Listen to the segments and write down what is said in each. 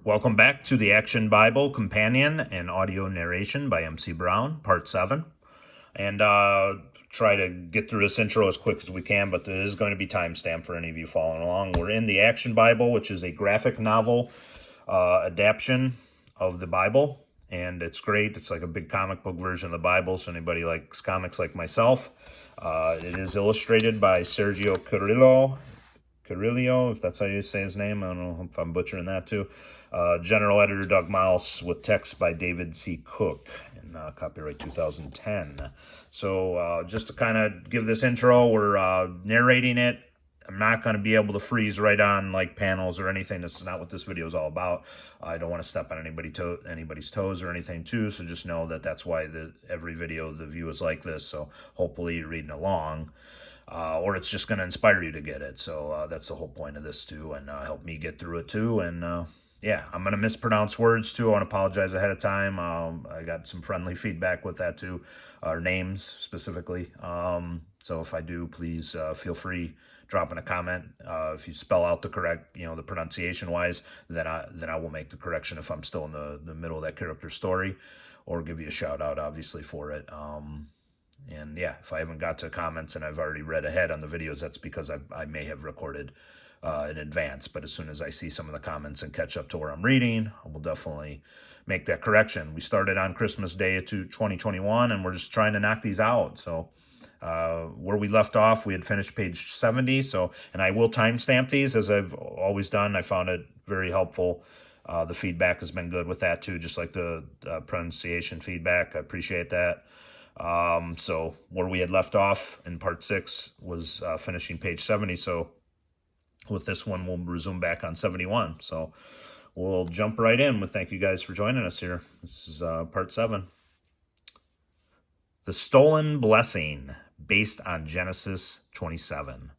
Welcome back to the Action Bible Companion and Audio Narration by MC Brown, Part 7. And try to get through this intro as quick as we can, but there is going to be timestamp for any of you following along. We're in the Action Bible, which is a graphic novel adaptation of the Bible. And it's great. It's like a big comic book version of the Bible, so anybody likes comics like myself. It is illustrated by Sergio Carrillo, if that's how you say his name. I don't know if I'm butchering that too. General Editor Doug Mouse with text by David C. Cook, and copyright 2010. So just to kind of give this intro, we're narrating it. I'm not going to be able to freeze right on like panels or anything. This is not what this video is all about. I don't want to step on anybody's toes or anything too, so just know that that's why every video the view is like this. So hopefully you're reading along. Or it's just going to inspire you to get it. So that's the whole point of this too, and help me get through it too. And yeah, I'm going to mispronounce words too. I want to apologize ahead of time. I got some friendly feedback with that too, or names specifically. So if I do, please feel free dropping a comment. If you spell out the correct, the pronunciation wise, then I will make the correction if I'm still in the middle of that character story, or give you a shout out obviously for it. And yeah, if I haven't got to comments and I've already read ahead on the videos, that's because I may have recorded in advance. But as soon as I see some of the comments and catch up to where I'm reading, I will definitely make that correction. We started on Christmas Day to 2021, and we're just trying to knock these out. So where we left off, we had finished page 70. So, and I will timestamp these as I've always done. I found it very helpful. The feedback has been good with that too, just like the pronunciation feedback. I appreciate that. So where we had left off in part 6 was finishing page 70. So with this one, we'll resume back on 71. So we'll jump right in with thank you guys for joining us here. This is part 7. The Stolen Blessing, based on Genesis 27.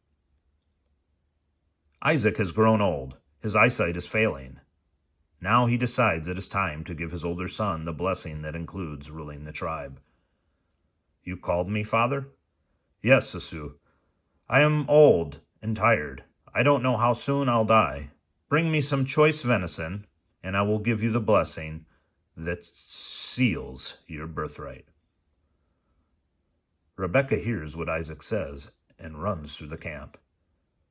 Isaac has grown old. His eyesight is failing. Now he decides it is time to give his older son the blessing that includes ruling the tribe. You called me, Father? Yes, Esau. I am old and tired. I don't know how soon I'll die. Bring me some choice venison, and I will give you the blessing that seals your birthright. Rebekah hears what Isaac says and runs through the camp.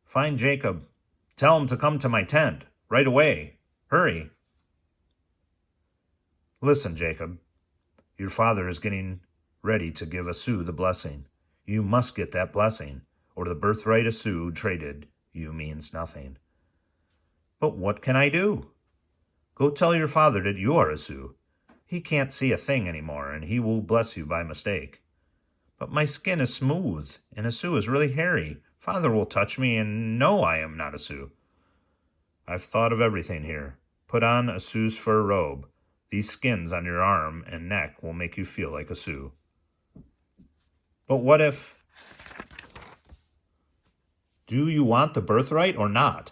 Find Jacob. Tell him to come to my tent right away. Hurry. Listen, Jacob. Your father is getting ready to give Esau the blessing. You must get that blessing, or the birthright Esau traded you means nothing. But what can I do? Go tell your father that you are Esau. He can't see a thing anymore, and he will bless you by mistake. But my skin is smooth, and Esau is really hairy. Father will touch me, and no, I am not Esau. I've thought of everything here. Put on Esau's fur robe. These skins on your arm and neck will make you feel like Esau. But what if... Do you want the birthright or not?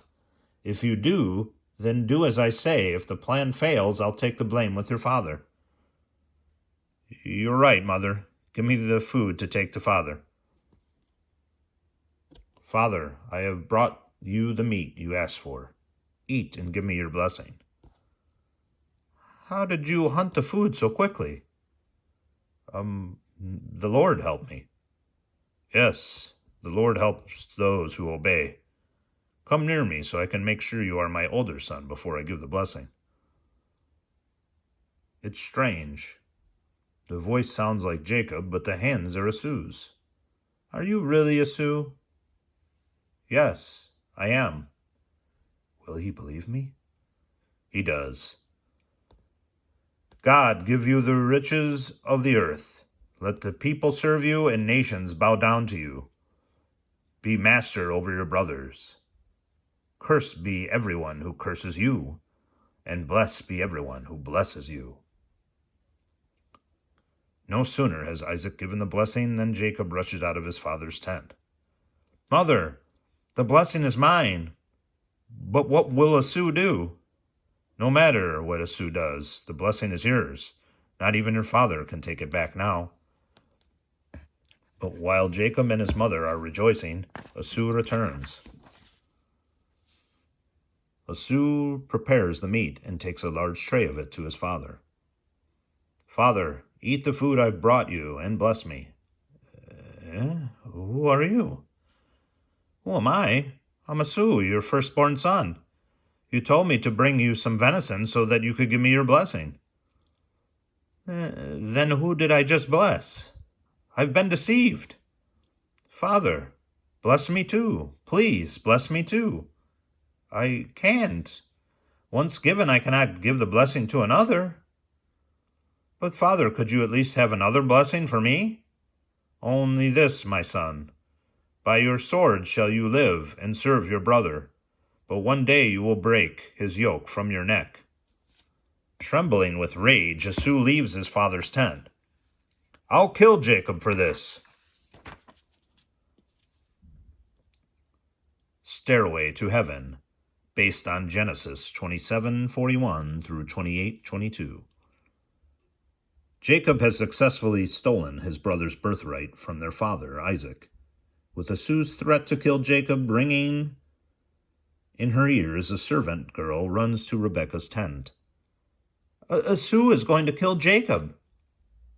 If you do, then do as I say. If the plan fails, I'll take the blame with your father. You're right, Mother. Give me the food to take to Father. Father, I have brought you the meat you asked for. Eat and give me your blessing. How did you hunt the food so quickly? The Lord helped me. Yes, the Lord helps those who obey. Come near me so I can make sure you are my older son before I give the blessing. It's strange. The voice sounds like Jacob, but the hands are Esau's. Are you really Esau? Yes, I am. Will he believe me? He does. God give you the riches of the earth. Let the people serve you and nations bow down to you. Be master over your brothers. Cursed be everyone who curses you, and blessed be everyone who blesses you. No sooner has Isaac given the blessing than Jacob rushes out of his father's tent. Mother, the blessing is mine. But what will Esau do? No matter what Esau does, the blessing is yours. Not even your father can take it back now. But while Jacob and his mother are rejoicing, Esau returns. Esau prepares the meat and takes a large tray of it to his father. "Father, eat the food I've brought you and bless me." Who are you?" "Who am I? I'm Esau, your firstborn son. You told me to bring you some venison so that you could give me your blessing." Then who did I just bless? I've been deceived." "Father, bless me too. Please, bless me too." "I can't. Once given, I cannot give the blessing to another." "But, Father, could you at least have another blessing for me?" "Only this, my son. By your sword shall you live and serve your brother, but one day you will break his yoke from your neck." Trembling with rage, Esau leaves his father's tent. "I'll kill Jacob for this." Stairway to Heaven, based on Genesis 27:41 through 28:22. Jacob has successfully stolen his brother's birthright from their father, Isaac. With Esau's threat to kill Jacob ringing in her ears, a servant girl runs to Rebekah's tent. Esau is going to kill Jacob."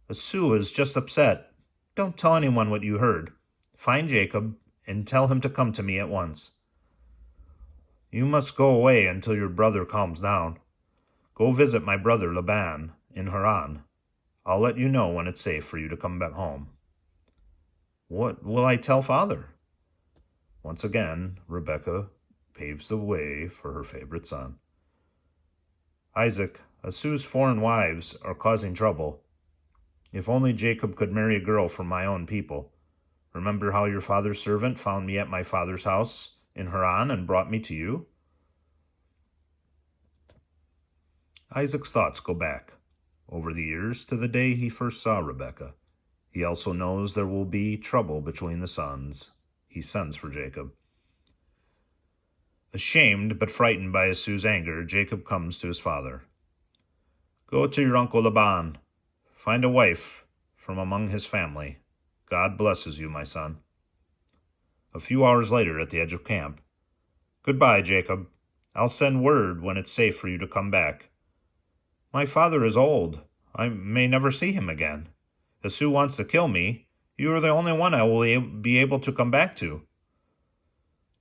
"Esau is just upset. Don't tell anyone what you heard. Find Jacob and tell him to come to me at once." "You must go away until your brother calms down. Go visit my brother Laban in Haran. I'll let you know when it's safe for you to come back home." "What will I tell father?" Once again, Rebekah paves the way for her favorite son. "Isaac, Esau's foreign wives are causing trouble. If only Jacob could marry a girl from my own people. Remember how your father's servant found me at my father's house in Haran and brought me to you?" Isaac's thoughts go back over the years to the day he first saw Rebekah. He also knows there will be trouble between the sons he sends for Jacob. Ashamed but frightened by Esau's anger, Jacob comes to his father. "Go to your uncle Laban. Find a wife from among his family. God blesses you, my son." A few hours later, at the edge of camp. "Goodbye, Jacob. I'll send word when it's safe for you to come back." "My father is old. I may never see him again. Esau wants to kill me. You are the only one I will be able to come back to."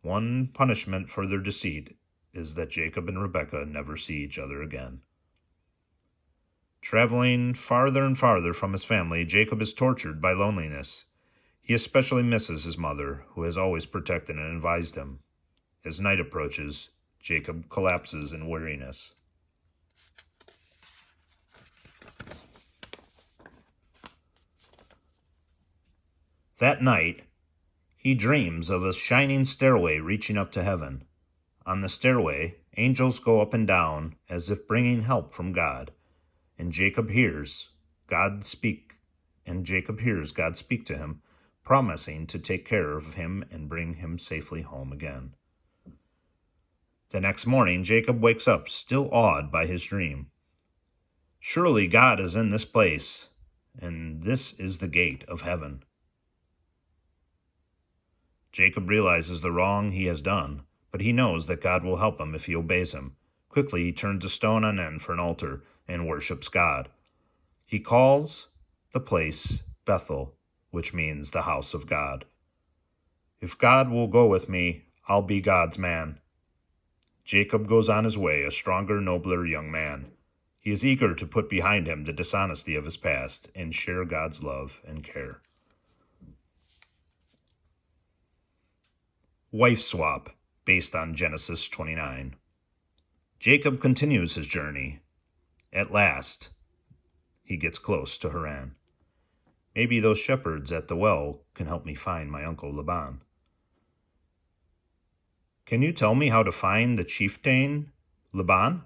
One punishment for their deceit is that Jacob and Rebekah never see each other again. Traveling farther and farther from his family, Jacob is tortured by loneliness. He especially misses his mother, who has always protected and advised him. As night approaches, Jacob collapses in weariness. That night, he dreams of a shining stairway reaching up to heaven. On the stairway, angels go up and down as if bringing help from God. And Jacob hears God speak to him, promising to take care of him and bring him safely home again. The next morning, Jacob wakes up, still awed by his dream. Surely God is in this place, and this is the gate of heaven. Jacob realizes the wrong he has done, but he knows that God will help him if he obeys him. Quickly, he turns a stone on end for an altar and worships God. He calls the place Bethel, which means the house of God. If God will go with me, I'll be God's man. Jacob goes on his way, a stronger, nobler young man. He is eager to put behind him the dishonesty of his past and share God's love and care. Wife swap, based on Genesis 29. Jacob continues his journey. At last, he gets close to Haran. Maybe those shepherds at the well can help me find my uncle Laban. Can you tell me how to find the chieftain Laban?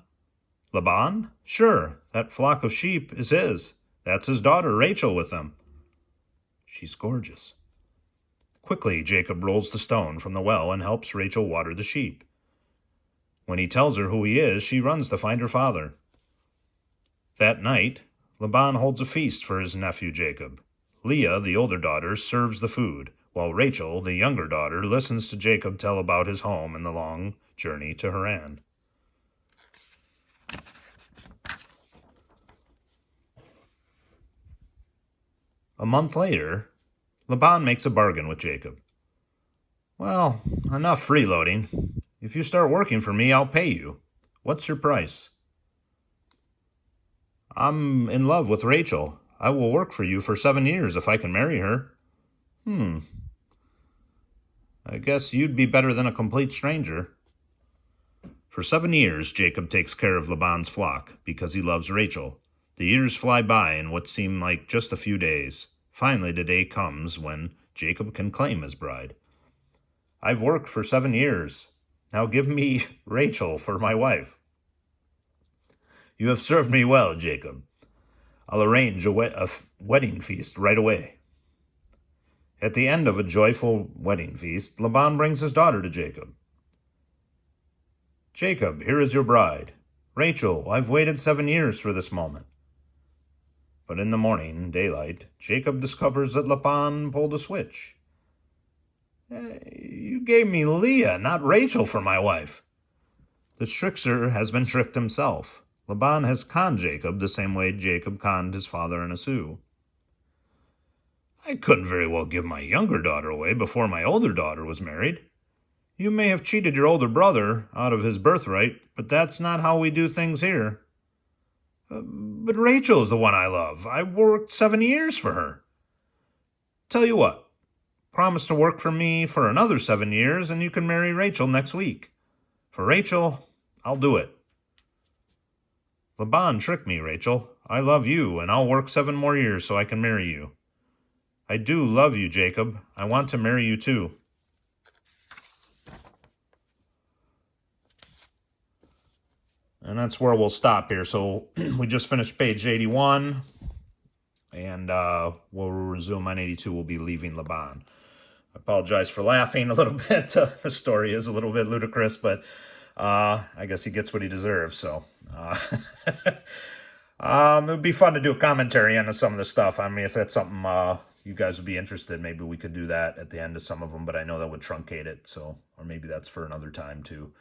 Laban? Sure, that flock of sheep is his. That's his daughter Rachel with them. She's gorgeous. Quickly, Jacob rolls the stone from the well and helps Rachel water the sheep. When he tells her who he is, she runs to find her father. That night, Laban holds a feast for his nephew Jacob. Leah, the older daughter, serves the food, while Rachel, the younger daughter, listens to Jacob tell about his home and the long journey to Haran. A month later, Laban makes a bargain with Jacob. Well, enough freeloading. If you start working for me, I'll pay you. What's your price? I'm in love with Rachel. I will work for you for 7 years if I can marry her. I guess you'd be better than a complete stranger. For 7 years, Jacob takes care of Laban's flock because he loves Rachel. The years fly by in what seem like just a few days. Finally, the day comes when Jacob can claim his bride. I've worked for 7 years. Now give me Rachel for my wife. You have served me well, Jacob. I'll arrange a wedding feast right away. At the end of a joyful wedding feast, Laban brings his daughter to Jacob. Jacob, here is your bride. Rachel, I've waited 7 years for this moment. But in the morning, daylight, Jacob discovers that Laban pulled a switch. You gave me Leah, not Rachel, for my wife. The trickster has been tricked himself. Laban has conned Jacob the same way Jacob conned his father and Esau. I couldn't very well give my younger daughter away before my older daughter was married. You may have cheated your older brother out of his birthright, but that's not how we do things here. But Rachel's the one I love. I worked 7 years for her. Tell you what, promise to work for me for another 7 years and you can marry Rachel next week. For Rachel, I'll do it. Laban tricked me, Rachel. I love you, and I'll work 7 more years so I can marry you. I do love you, Jacob. I want to marry you too. And that's where we'll stop here. So we just finished page 81, and we'll resume on 82. We'll be leaving Laban. I apologize for laughing a little bit. The story is a little bit ludicrous, but I guess he gets what he deserves. So it would be fun to do a commentary on some of the stuff. I mean, if that's something you guys would be interested, maybe we could do that at the end of some of them, but I know that would truncate it. So, or maybe that's for another time too.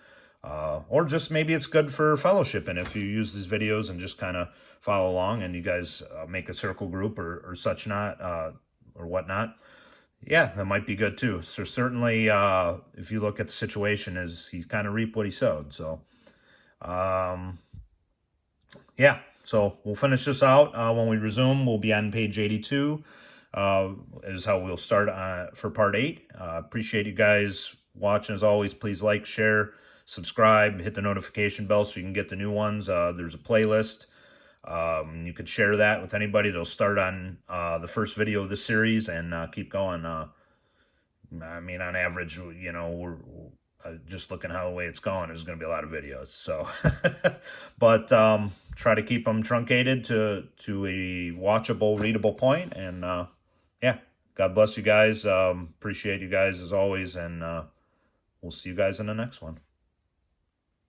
Or just maybe it's good for fellowship, and if you use these videos and just kind of follow along and you guys make a circle group or such not, or whatnot, yeah, that might be good too. So certainly, if you look at the situation, is he kind of reaped what he sowed. So, yeah, so we'll finish this out. When we resume, we'll be on page 82, is how we'll start for part 8. Appreciate you guys watching. As always, please like, share, subscribe, hit the notification bell so you can get the new ones. There's a playlist. You could share that with anybody. They'll start on the first video of this series and keep going. I mean, on average, you know, we're just looking how the way it's going, there's going to be a lot of videos. So, but try to keep them truncated to a watchable, readable point. And yeah, God bless you guys. Appreciate you guys as always. And we'll see you guys in the next one.